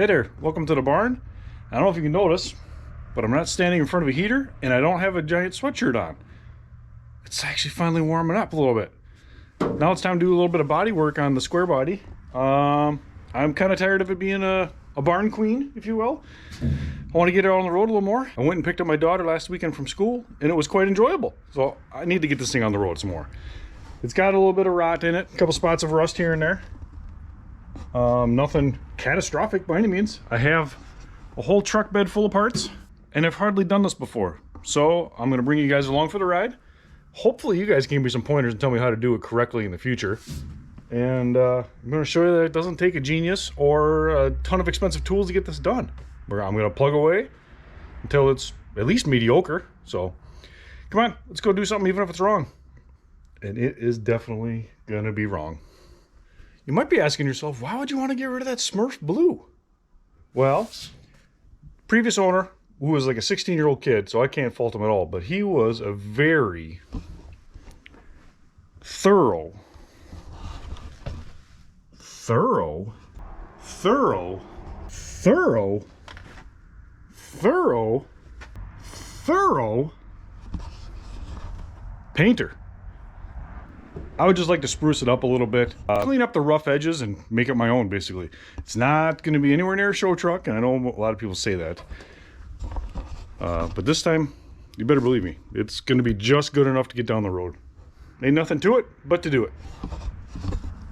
Hey there, welcome to the barn. I don't know if you can notice, but I'm not standing in front of a heater and I don't have a giant sweatshirt on. It's actually finally warming up a little bit. Now it's time to do a little bit of body work on the Squarebody. I'm kind of tired of it being a barn queen, if you will. I want to get it on the road a little more. I went and picked up my daughter last weekend from school and it was quite enjoyable. So I need to get this thing on the road some more. It's got a little bit of rot in it, a couple spots of rust here and there. Nothing catastrophic by any means. I have a whole truck bed full of parts and I've hardly done this before. So I'm going to bring you guys along for the ride. Hopefully you guys can give me some pointers and tell me how to do it correctly in the future. And I'm going to show you that it doesn't take a genius or a ton of expensive tools to get this done. I'm going to plug away until it's at least mediocre. So come on, let's go do something even if it's wrong. And it is definitely going to be wrong. You might be asking yourself, why would you want to get rid of that Smurf blue? Well, previous owner, who was like a 16-year-old kid, so I can't fault him at all, but he was a very thorough painter. I would just like to spruce it up a little bit, clean up the rough edges and make it my own, basically. It's not going to be anywhere near a show truck, and I know a lot of people say that. But this time, you better believe me, it's going to be just good enough to get down the road. Ain't nothing to it but to do it.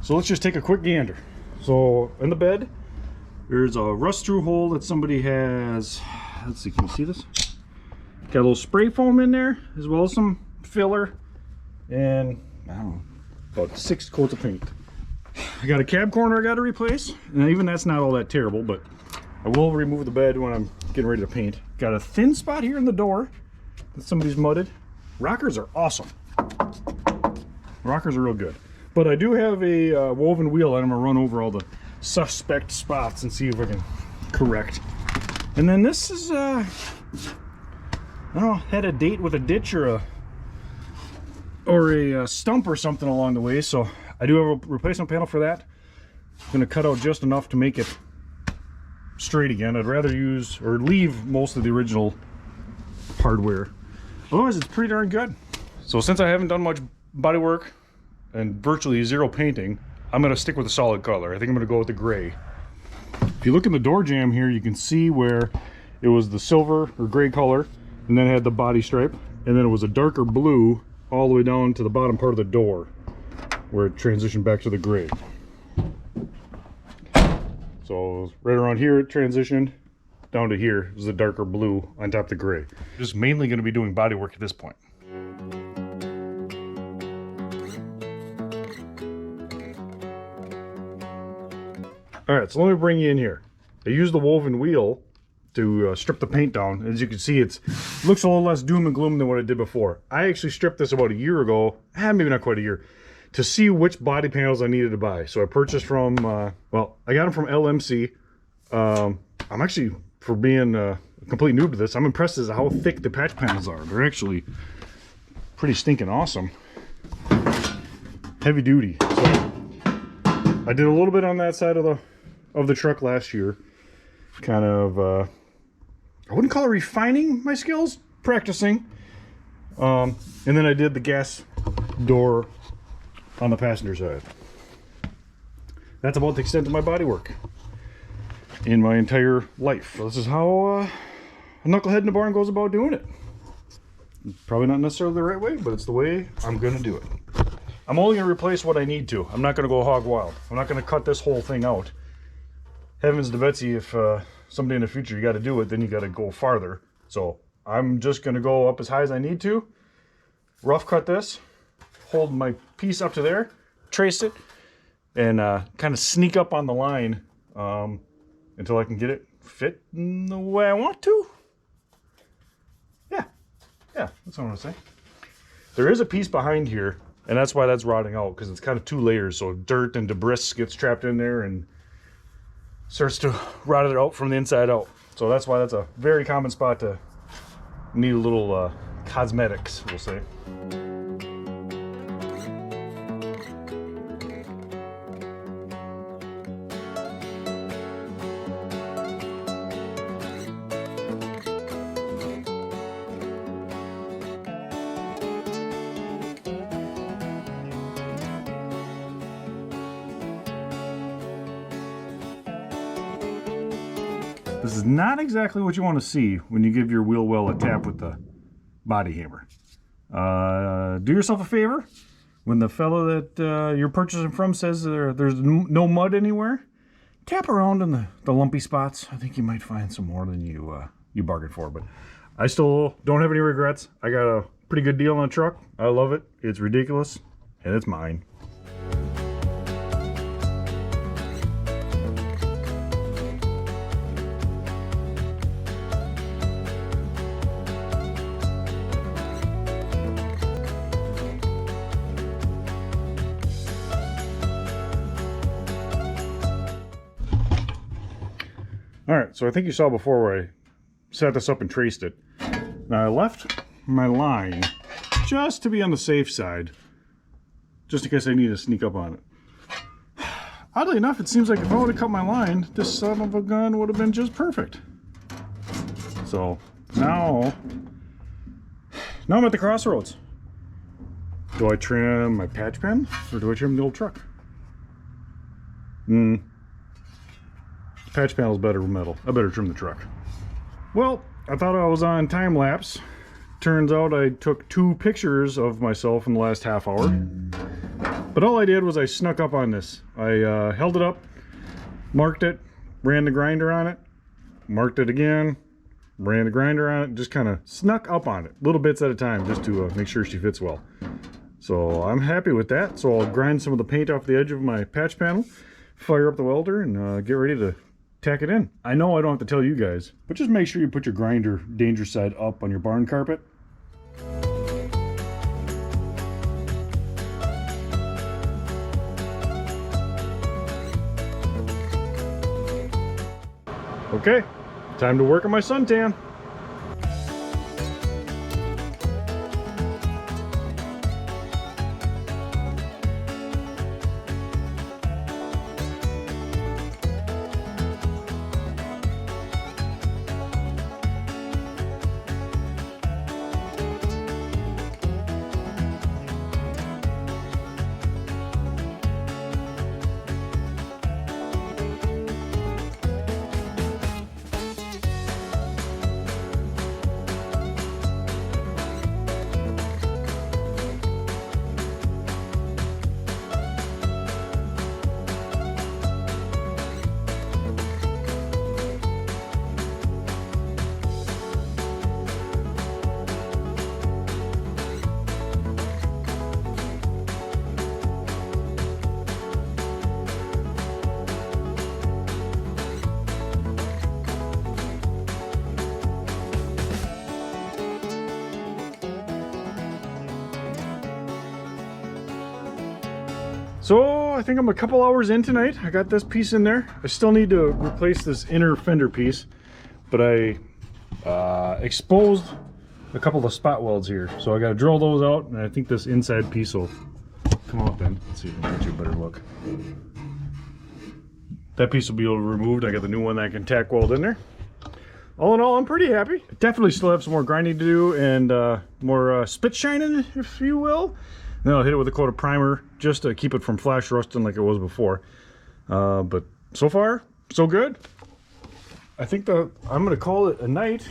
So let's just take a quick gander. So in the bed, there's a rust through hole that somebody has. Let's see, can you see this? Got a little spray foam in there, as well as some filler, and I don't know, about 6 coats of paint. I got a cab corner I got to replace, and even that's not all that terrible, but I will remove the bed when I'm getting ready to paint. Got a thin spot here in the door that somebody's mudded. Rockers are awesome. Rockers are real good. But I do have a woven wheel that I'm going to run over all the suspect spots and see if I can correct. And then this is, I don't know, had a date with a ditch or a stump or something along the way, so I do have a replacement panel for that. I'm going to cut out just enough to make it straight again. I'd rather use or leave most of the original hardware. Otherwise, it's pretty darn good. So since I haven't done much body work and virtually zero painting, I'm going to stick with a solid color. I think I'm going to go with the gray. If you look in the door jamb here, you can see where it was the silver or gray color, and then it had the body stripe, and then it was a darker blue all the way down to the bottom part of the door where it transitioned back to the gray. So right around here it transitioned down to here is the darker blue on top of the gray. Just mainly going to be doing body work at this point. Alright, so let me bring you in here. I used the woven wheel to strip the paint down. As you can see, it looks a little less doom and gloom than what it did before. I actually stripped this about a year ago, maybe not quite a year, to see which body panels I needed to buy. So I purchased from, well, I got them from LMC. I'm actually, for being a complete noob to this, I'm impressed as to how thick the patch panels are. They're actually pretty stinking awesome. Heavy duty. So I did a little bit on that side of the truck last year. Kind of, I wouldn't call it refining my skills, practicing. And then I did the gas door on the passenger side. That's about the extent of my body work in my entire life. So this is how a knucklehead in the barn goes about doing it. Probably not necessarily the right way, but it's the way I'm gonna do it. I'm only gonna replace what I need to. I'm not gonna go hog wild. I'm not gonna cut this whole thing out. Heavens to Betsy, if someday in the future you got to do it, then you got to go farther. So I'm just going to go up as high as I need to, rough cut this, hold my piece up to there, trace it, and kind of sneak up on the line until I can get it fit in the way I want to. Yeah, that's what I'm going to say. There is a piece behind here, and that's why that's rotting out, because it's kind of 2 layers, so dirt and debris gets trapped in there and starts to rot it out from the inside out. So that's why that's a very common spot to need a little cosmetics, we'll say. This is not exactly what you want to see when you give your wheel well a tap with the body hammer. Do yourself a favor. When the fellow that you're purchasing from says there's no mud anywhere, tap around in the lumpy spots. I think you might find some more than you bargained for. But I still don't have any regrets. I got a pretty good deal on the truck. I love it. It's ridiculous, and it's mine. All right, so I think you saw before where I set this up and traced it. Now I left my line just to be on the safe side, just in case I need to sneak up on it. Oddly enough, it seems like if I would have cut my line, this son of a gun would have been just perfect. So now I'm at the crossroads. Do I trim my patch pen or do I trim the old truck? Patch panel's better metal. I better trim the truck. Well, I thought I was on time lapse. Turns out I took 2 pictures of myself in the last half hour. But all I did was I snuck up on this. I held it up, marked it, ran the grinder on it, marked it again, ran the grinder on it, just kind of snuck up on it, little bits at a time, just to make sure she fits well. So I'm happy with that. So I'll grind some of the paint off the edge of my patch panel, fire up the welder, and get ready to tack it in. I know I don't have to tell you guys, but just make sure you put your grinder danger side up on your barn carpet. Okay, time to work on my suntan. So I think I'm a couple hours in tonight. I got this piece in there. I still need to replace this inner fender piece, but I exposed a couple of spot welds here. So I got to drill those out, and I think this inside piece will come out then. Let's see if I can get you a better look. That piece will be removed. I got the new one that I can tack weld in there. All in all, I'm pretty happy. I definitely still have some more grinding to do and more spit shining, if you will. Then I'll hit it with a coat of primer just to keep it from flash rusting like it was before. But so far, so good. I think I'm going to call it a night,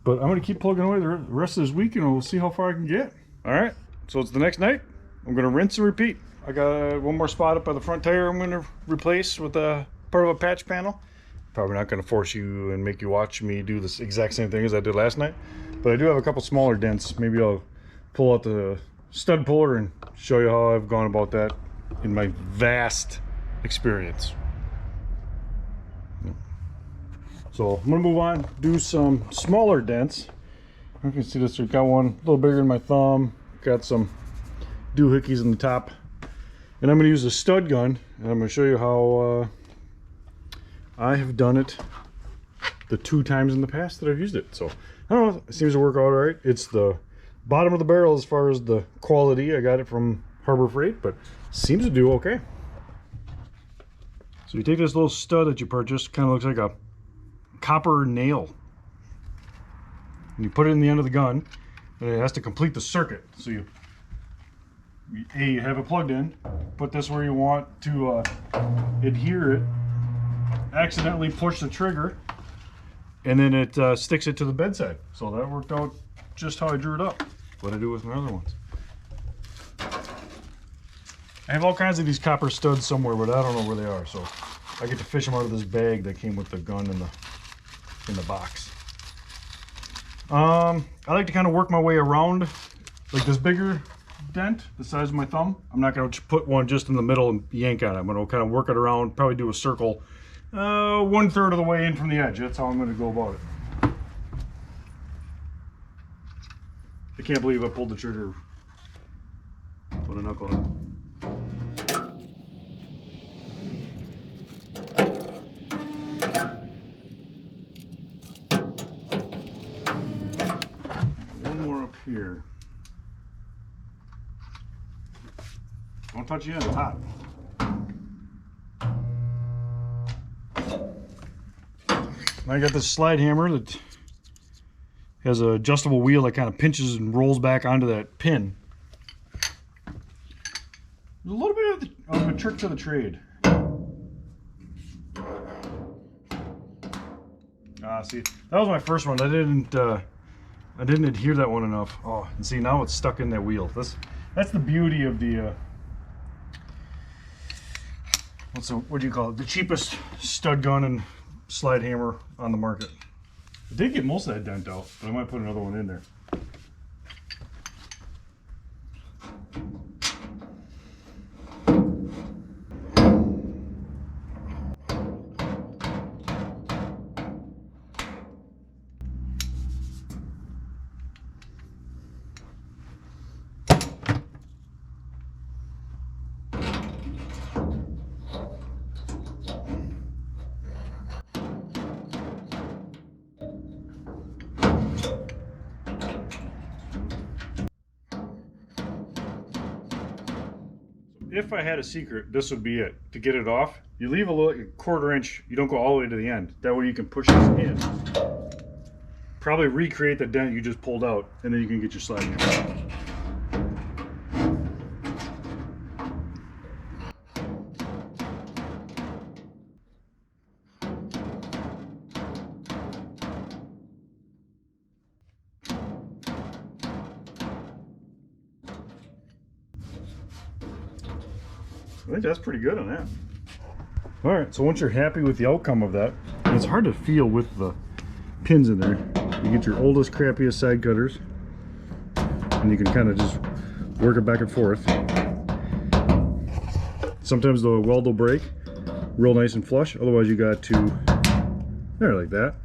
but I'm going to keep plugging away the rest of this week and we'll see how far I can get. All right, so it's the next night. I'm going to rinse and repeat. I got one more spot up by the front tire I'm going to replace with a part of a patch panel. Probably not going to force you and make you watch me do this exact same thing as I did last night, but I do have a couple smaller dents. Maybe I'll pull out the stud puller and show you how I've gone about that in my vast experience. So I'm gonna move on, do some smaller dents. You can see this, I've got one a little bigger than my thumb, got some doohickeys in the top, and I'm gonna use a stud gun, and I'm gonna show you how I have done it the 2 times in the past that I've used it. So I don't know, it seems to work out all right. It's the bottom of the barrel as far as the quality. I got it from Harbor Freight, but seems to do okay. So you take this little stud that you purchased, kind of looks like a copper nail, and you put it in the end of the gun, and it has to complete the circuit. So you have it plugged in, put this where you want to adhere it accidentally push the trigger, and then it sticks it to the bedside. So that worked out just how I drew it up. What I do with my other ones. I have all kinds of these copper studs somewhere, but I don't know where they are. So I get to fish them out of this bag that came with the gun in the box. I like to kind of work my way around, like this bigger dent, the size of my thumb. I'm not going to put one just in the middle and yank on it. I'm going to kind of work it around, probably do a circle 1/3 of the way in from the edge. That's how I'm going to go about it. I can't believe I pulled the trigger with a knuckle. One more up here. Don't touch the end, it's hot. I got this slide hammer that has an adjustable wheel that kind of pinches and rolls back onto that pin. There's a little bit of a trick to the trade. See, that was my first one. I didn't adhere that one enough. Oh, and see, now it's stuck in that wheel. That's the beauty of the what do you call it? The cheapest stud gun and slide hammer on the market. I did get most of that dent out, but I might put another one in there. If I had a secret, this would be it. To get it off, you leave a little 1/4 inch, you don't go all the way to the end. That way you can push this in. Probably recreate the dent you just pulled out, and then you can get your slide hammer. I think that's pretty good on that. All right, so once you're happy with the outcome of that, and it's hard to feel with the pins in there, you get your oldest, crappiest side cutters, and you can kind of just work it back and forth. Sometimes the weld will break real nice and flush, otherwise you got to, there, like that.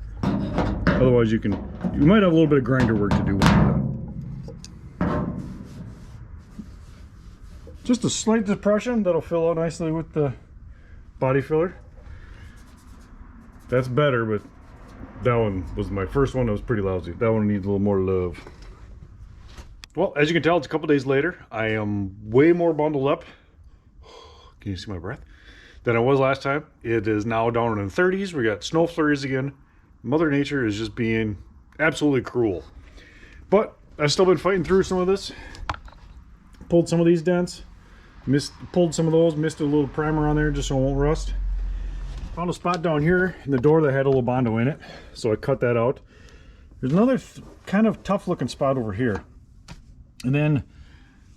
Otherwise you might have a little bit of grinder work to do when you're done. Just a slight depression that'll fill out nicely with the body filler. That's better, but that one was my first one that was pretty lousy. That one needs a little more love. Well, as you can tell, it's a couple days later. I am way more bundled up. Can you see my breath? Than I was last time. It is now down in the 30s. We got snow flurries again. Mother Nature is just being absolutely cruel. But I've still been fighting through some of this. Pulled some of these dents. Pulled some of those, missed a little primer on there just so it won't rust. Found a spot down here in the door that had a little Bondo in it, so I cut that out. There's another kind of tough looking spot over here. And then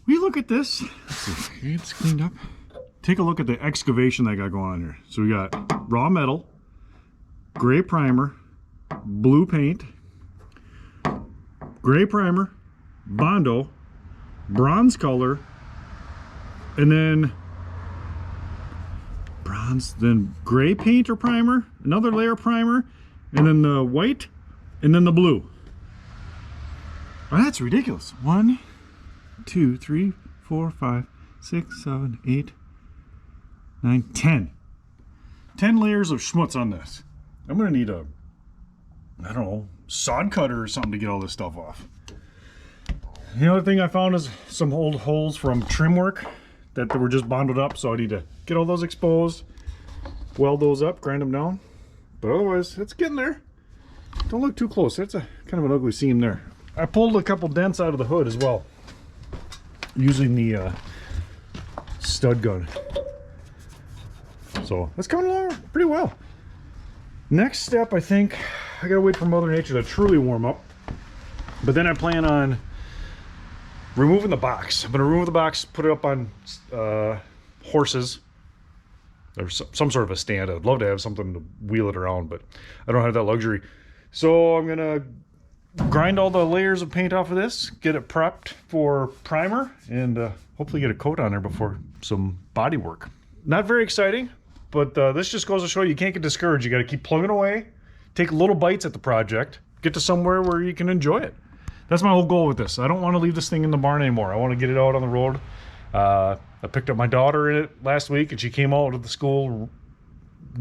we look at this. Let's see, okay, it's cleaned up. Take a look at the excavation that I got going on here. So we got raw metal, gray primer, blue paint, gray primer, Bondo, bronze color, and then bronze, then gray paint or primer, another layer of primer, and then the white, and then the blue. Oh, that's ridiculous. 1, 2, 3, 4, 5, 6, 7, 8, 9, 10. 10 layers of schmutz on this. I'm gonna need a, I don't know, sod cutter or something to get all this stuff off. The other thing I found is some old holes from trim work that were just bonded up, so I need to get all those exposed, weld those up, grind them down. But otherwise, it's getting there. Don't look too close. That's a kind of an ugly seam there. I pulled a couple dents out of the hood as well, using the stud gun. So that's coming along pretty well. Next step, I think, I gotta wait for Mother Nature to truly warm up. But then I plan on removing the box. I'm gonna remove the box, put it up on horses. Or some sort of a stand. I'd love to have something to wheel it around, but I don't have that luxury. So I'm gonna grind all the layers of paint off of this, get it prepped for primer, and hopefully get a coat on there before some body work. Not very exciting, but this just goes to show you can't get discouraged. You got to keep plugging away, take little bites at the project, get to somewhere where you can enjoy it. That's my whole goal with this. I don't want to leave this thing in the barn anymore. I want to get it out on the road. I picked up my daughter in it last week, and she came out of the school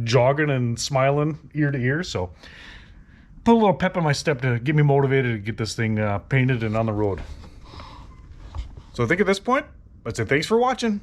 jogging and smiling ear to ear, so put a little pep in my step to get me motivated to get this thing painted and on the road. So I think at this point, I'd say thanks for watching.